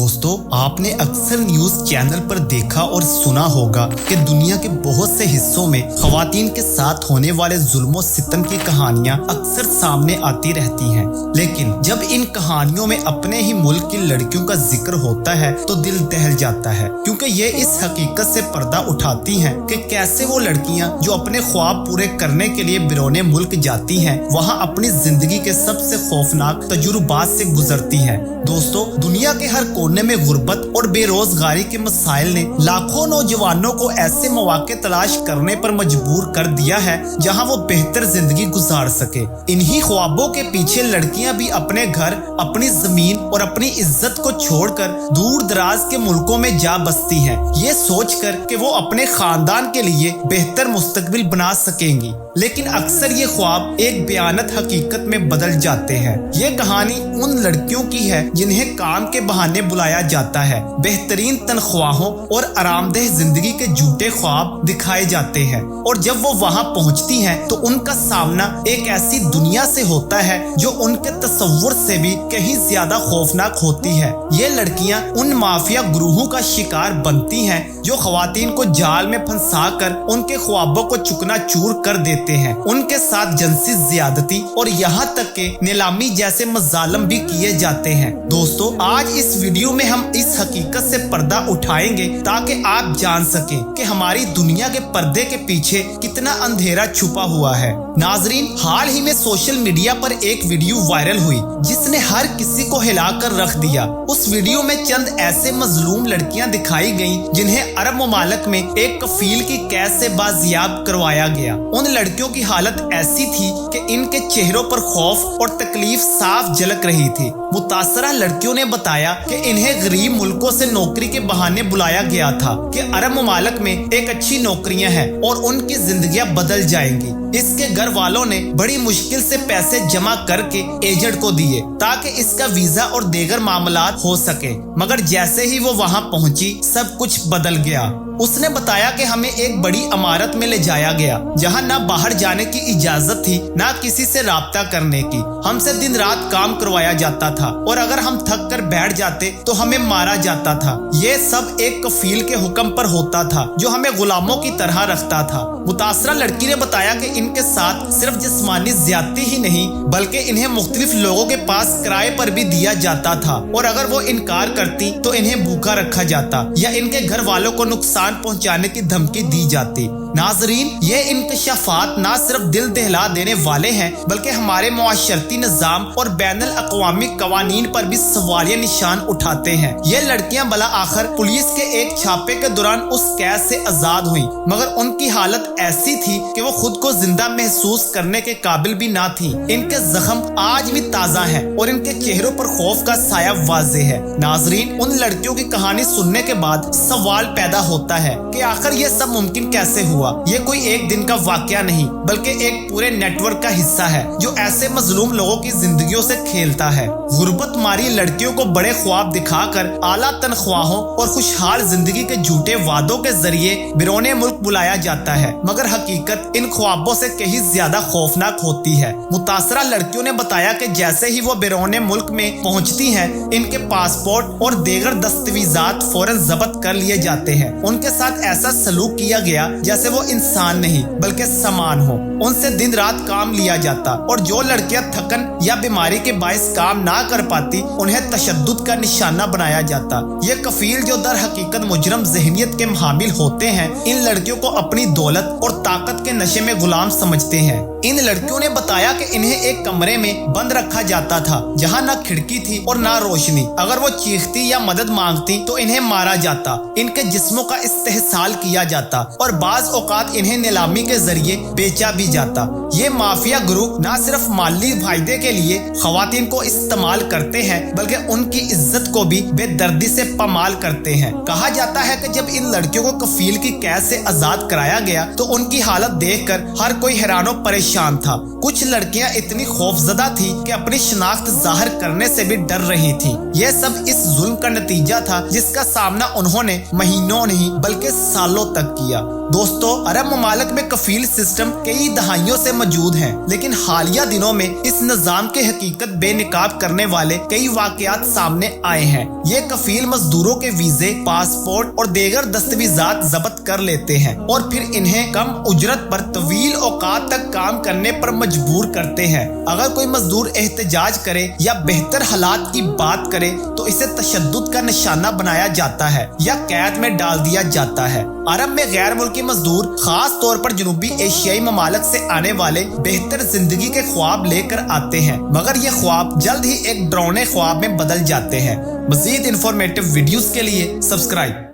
दोस्तों, आपने अक्सर न्यूज चैनल पर देखा और सुना होगा कि दुनिया के बहुत से हिस्सों में खवातीन के साथ होने वाले जुल्म सितम की कहानियां अक्सर सामने आती रहती हैं। लेकिन जब इन कहानियों में अपने ही मुल्क की लड़कियों का जिक्र होता है तो दिल दहल जाता है, क्योंकि ये इस हकीकत से पर्दा उठाती हैं कि कैसे वो लड़कियां जो अपने ख्वाब पूरे करने के लिए बिरोने मुल्क जाती हैं, वहां अपनी जिंदगी के सबसे खौफनाक तजुर्बात से गुजरती हैं। दोस्तों, दुनिया के हर कोने में गुर्बत और बेरोजगारी के मसाइल ने लाखों नौजवानों को ऐसे मौके तलाश करने पर मजबूर कर दिया है जहां वो बेहतर जिंदगी गुजार सके। इन्हीं ख्वाबों के पीछे लड़कियां भी अपने घर, अपनी जमीन और अपनी इज्जत को छोड़कर दूर दराज के मुल्कों में जा बसती हैं, ये सोचकर कि वो अपने खानदान के लिए बेहतर मुस्तकबिल बना सकेंगी। लेकिन अक्सर ये ख्वाब एक भयानक हकीकत में बदल जाते हैं। ये कहानी उन लड़कियों की है जिन्हें काम के बहाने बुलाया जाता है, बेहतरीन तनख्वाहों और आरामदेह जिंदगी के झूठे ख्वाब दिखाए जाते हैं, और जब वो वहां पहुंचती हैं तो उनका सामना एक ऐसी दुनिया से होता है जो उनके तसव्वुर से भी कहीं ज्यादा खौफनाक होती है। ये लड़कियां उन माफिया ग्रुहों का शिकार बनती हैं जो खवातीन को जाल में फंसाकर उनके ख्वाबों को चुकनाचूर कर देते हैं। उनके साथ जिनसी ज्यादती और यहाँ तक के नीलामी जैसे मजालम भी किए जाते हैं। दोस्तों, आज इस वीडियो में हम इस हकीकत से पर्दा उठाएंगे ताकि आप जान सकें कि हमारी दुनिया के पर्दे के पीछे कितना अंधेरा छुपा हुआ है। नाजरीन, हाल ही में सोशल मीडिया पर एक वीडियो वायरल हुई जिसने हर किसी को हिलाकर रख दिया। उस वीडियो में चंद ऐसे मजलूम लड़कियां दिखाई गईं जिन्हें अरब ममालिक में एक कफील की कैद से बाजियाब करवाया गया। उन लड़कियों की हालत ऐसी थी कि इनके चेहरों पर खौफ और तकलीफ साफ झलक रही थी। मुतासरा लड़कियों ने बताया कि इन्हें गरीब मुल्कों से नौकरी के बहाने बुलाया गया था कि अरब ममालिक में एक अच्छी नौकरियां हैं और उनकी जिंदगियां बदल जाएंगी। इसके घर वालों ने बड़ी मुश्किल से पैसे जमा करके एजेंट को दिए ताकि इसका वीजा और दीगर मामलात हो सके, मगर जैसे ही वो वहां पहुंची सब कुछ बदल गया। उसने बताया कि हमें एक बड़ी इमारत में ले जाया गया जहां ना बाहर जाने की इजाजत थी, ना किसी से राब्ता करने की। हमसे दिन रात काम करवाया जाता था और अगर हम थक कर बैठ जाते तो हमें मारा जाता था। ये सब एक कफील के हुक्म पर होता था जो हमें गुलामों की तरह रखता था। मुतासरा लड़की ने बताया कि इनके साथ सिर्फ जिस्मानी ज्यादती ही नहीं बल्कि इन्हें मुख्तलिफ लोगों के पास किराए पर भी दिया जाता था, और अगर वो इनकार करती तो इन्हें भूखा रखा जाता या इनके घर वालों को नुकसान पहुंचाने की धमकी दी जाती। नाजरीन, ये इंकशाफात ना सिर्फ दिल दहला देने वाले हैं बल्कि हमारे मुआशरती निज़ाम और बैनुल अक़वामी कवानीन पर भी सवालिया निशान उठाते हैं। ये लड़कियां भला आखिर पुलिस के एक छापे के दौरान उस कैद से आजाद हुई, मगर उनकी हालत ऐसी थी कि वो खुद को जिंदा महसूस करने के काबिल भी ना थी। इनके जख्म आज भी ताज़ा हैं और इनके चेहरों पर खौफ का साया वाज़ेह है। नाजरीन, उन लड़कियों की कहानी सुनने के बाद सवाल पैदा होता है कि आखिर ये सब मुमकिन कैसे हुआ। ये कोई एक दिन का वाकया नहीं बल्कि एक पूरे नेटवर्क का हिस्सा है जो ऐसे मजलूम लोगों की जिंदगियों से खेलता है। गुर्बत मारी लड़कियों को बड़े ख्वाब दिखाकर आला तनख्वाहों और खुशहाल जिंदगी के झूठे वादों के जरिए बिरोने मुल्क बुलाया जाता है, मगर हकीकत इन ख्वाबों से कहीं ज्यादा खौफनाक होती है। मुतासरा लड़कियों ने बताया कि जैसे ही वो बिरोने मुल्क में पहुंचती हैं, इनके पासपोर्ट और दीगर दस्तावेजात फौरन जब्त कर लिए जाते हैं। उनके साथ ऐसा सलूक किया गया जैसे वो इंसान नहीं बल्कि सामान हो। उनसे दिन रात काम लिया जाता और जो लड़कियां थकन या बीमारी के बायस काम ना कर पाती उन्हें तशद्दुद का निशाना बनाया जाता। ये कफील जो दर हकीकत मुजरम ज़हनियत के हामिल होते हैं, इन लड़कियों को अपनी दौलत और ताकत के नशे में गुलाम समझते हैं। इन लड़कियों ने बताया कि इन्हें एक कमरे में बंद रखा जाता था जहां ना खिड़की थी और ना रोशनी। अगर वो चीखती या मदद मांगती तो इन्हें मारा जाता, इनके जिस्मों का इस्तेहसाल किया जाता और बाज औकात इन्हें नीलामी के जरिए बेचा भी जाता। ये माफिया ग्रुप न सिर्फ माली फायदे के लिए खवातीन को इस्तेमाल करते हैं बल्कि उनकी इज्जत को भी बेदर्दी से पामाल करते हैं। कहा जाता है कि जब इन लड़कियों को कफील की कैद से आजाद कराया गया तो उनकी हालत देखकर हर कोई हैरानो परेशान परेशान था। कुछ लड़कियां इतनी खौफजदा थी कि अपनी शनाख्त जाहिर करने से भी डर रही थी। यह सब इस जुल्म का नतीजा था जिसका सामना उन्होंने महीनों नहीं बल्कि सालों तक किया। दोस्तों, अरब ममालिक में कफील सिस्टम कई दहाइयों से मौजूद है, लेकिन हालिया दिनों में इस निजाम के हकीकत बेनकाब करने वाले कई वाकयात सामने आए हैं। ये कफील मजदूरों के वीजे, पासपोर्ट और दीगर दस्तावेजात जब्त कर लेते हैं और फिर इन्हें कम उजरत पर तवील औकात तक काम करने पर मजबूर करते हैं। अगर कोई मजदूर एहतजाज करे या बेहतर हालात की बात करे तो इसे तशद्दुद का निशाना बनाया जाता है या कैद में डाल दिया जाता है। अरब में गैर मुल्की मजदूर खास तौर पर जनूबी एशियाई ममालिक से आने वाले बेहतर जिंदगी के ख्वाब लेकर आते हैं, मगर ये ख्वाब जल्द ही एक डरावने ख्वाब में बदल जाते हैं। मजीद इंफॉर्मेटिव वीडियोस के लिए सब्सक्राइब